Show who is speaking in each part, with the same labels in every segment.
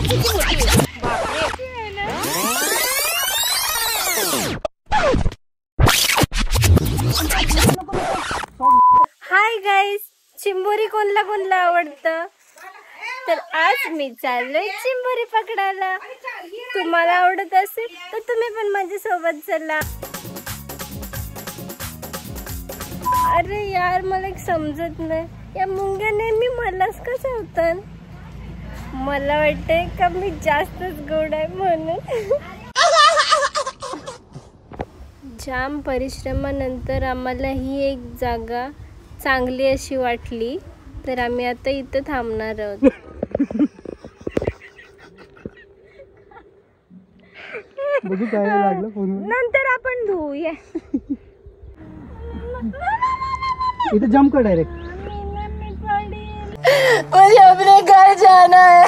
Speaker 1: Hi guys, चिंबोरी कोणला आवडतं? तर आज मी चाललोय चिंबोरी पकडायला. तुम्हाला आवडत असेल तर तुम्ही पण माझ्या सोबत चला. अरे यार, मला एक समजत नाही, या मुंग्या नेहमी मलाच का चावतात? मला वाटतंय का मी जास्तच गोड आहे म्हणून. जाम परिश्रमानंतर आम्हाला ही एक जागा चांगली अशी वाटली, तर आम्ही आता इथं थांबणार आहोत. नंतर आपण धुऊया.
Speaker 2: इथे जंप कर डायरेक्ट.
Speaker 1: मुझे अपने घर जाना है.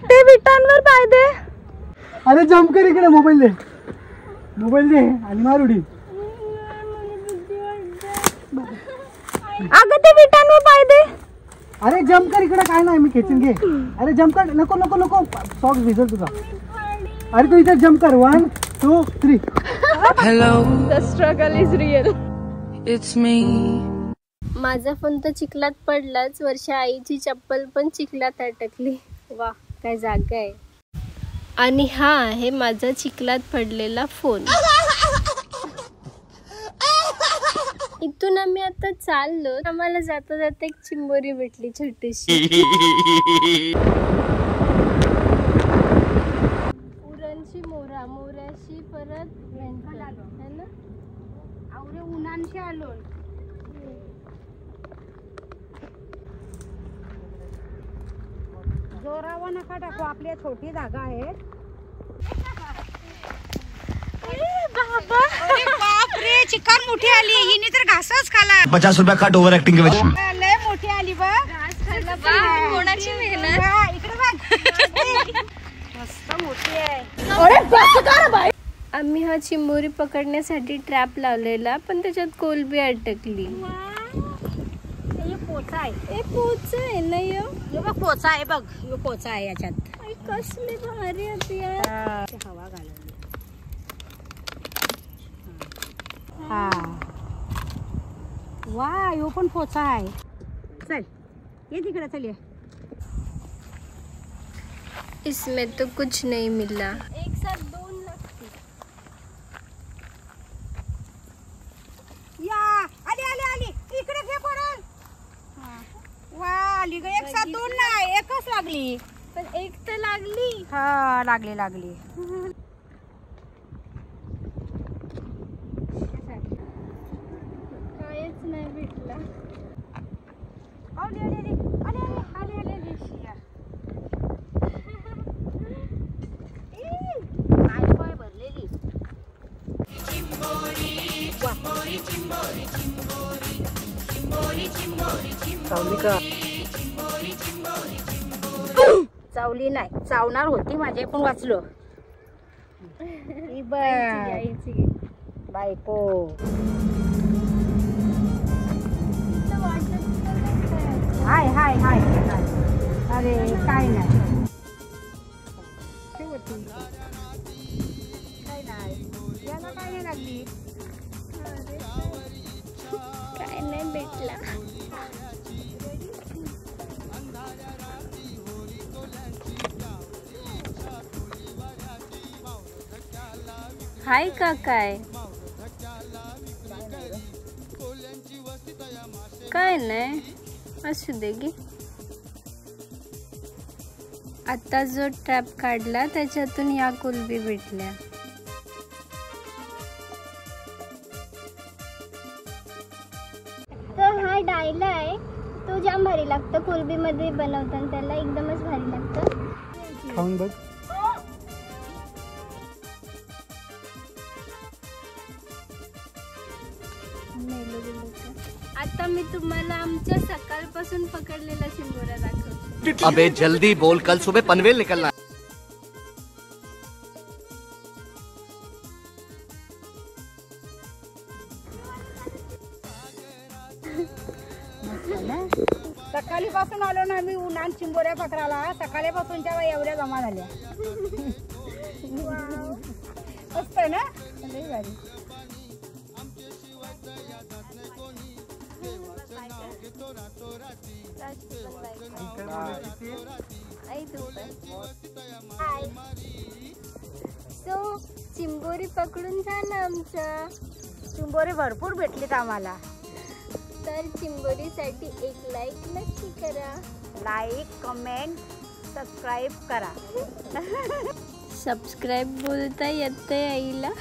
Speaker 1: ते विटांवर पाय दे.
Speaker 2: अरे जंप कर इकडे. मोबाईल दे आणि मार उडी.
Speaker 1: अगं ते विटांवर पाय दे.
Speaker 2: अरे जंप कर इकडे. काय नाही, मी खेचून घे. अरे जंप कर. नको नको नको, सॉक्स भिजल तुझा. अरे तू इथे जंप कर. 1 2 3.
Speaker 3: Hello,
Speaker 1: The struggle is real.
Speaker 3: it's me.
Speaker 1: माझा फोन तर चिखलात पडलाच. वर्षा आईची चप्पल पण चिखलात अटकली. वा, काय जागा आहे. आणि हा आहे माझा चिखलात पडलेला फोन. इथून आम्ही आता चाललो. आम्हाला जाता जाता एक चिंबोरी भेटली छोटीशी. उरणची मोऱ्याशी परत है ना.
Speaker 4: आवरे उन्हांशी आलो. जोरावर नका टाकू, आपली छोटी जागा आहे. बापरे, चिकन मोठी आली. हिने तर घासच खाला.
Speaker 5: 50 रुपया काट ओव्हर ऍक्टिंग के
Speaker 4: लय मोठी आली बघ.
Speaker 1: कोणाची मेहनत.
Speaker 4: इकडे बघ, मस्त मोठी आहे.
Speaker 1: आम्ही हा चिंबोरी पकडण्यासाठी ट्रॅप लावलेला, पण त्याच्यात कोलबी अटकली.
Speaker 4: पोचा आहे.
Speaker 1: ए पोचा आहे ना यो.
Speaker 4: बघ पोचा आहे. बघ यो पोचा आहे याच्यात.
Speaker 1: कसली भारी होती यार.
Speaker 4: हवा घालवली. हा वा, यो पण पोचा आहे. चल ये तिकडे. चल ये.
Speaker 1: इसमें तो कुछ नहीं मिला. एक साथ 2 लगती.
Speaker 4: या आली इकडे घे पडल. वा, आली ग. एक साथ 2 नाही, एकच लागली.
Speaker 1: पण एक तर लागली.
Speaker 4: हा, लागली.
Speaker 1: कायच नाही भेटला.
Speaker 4: आली. पाय भरलेली. चावली नाही, चावणार होती माझे पण वाचलो. बायको हाय. अरे काय नाही. याला काय नाही लागली.
Speaker 1: काय नाही भेटला. हाय का काय नाही, असू दे गे. आता जो ट्रॅप काढला त्याच्यातून या कोलबी भेटल्या. तर हा डायला आहे, तो जाम भारी लागतो. कोलबी मध्ये बनवताना त्याला एकदमच भारी लागतं.
Speaker 2: खाऊन बघ.
Speaker 1: आता मी तुम्हाला आमच्या सकाळपासून पकडलेला चिंबोरा दाखवते.
Speaker 5: अबे जल्दी बोल, कल सुबह पनवेल निकलना.
Speaker 4: सकाळी पासून आलो ना आम्ही उन्हान चिंबोऱ्या 11ला सकाळपासूनच्या एवढ्या जमा झाल्या. मस्त आहे ना, लई भारी.
Speaker 1: सो चिंबोरी पकडून झालं आमचं.
Speaker 4: चिंबोरी भरपूर भेटलीत आम्हाला.
Speaker 1: तर चिंबोरीसाठी एक लाईक नक्की करा.
Speaker 4: लाईक, कमेंट, सबस्क्राईब करा.
Speaker 1: सबस्क्राईब बोलता येतंय आईला.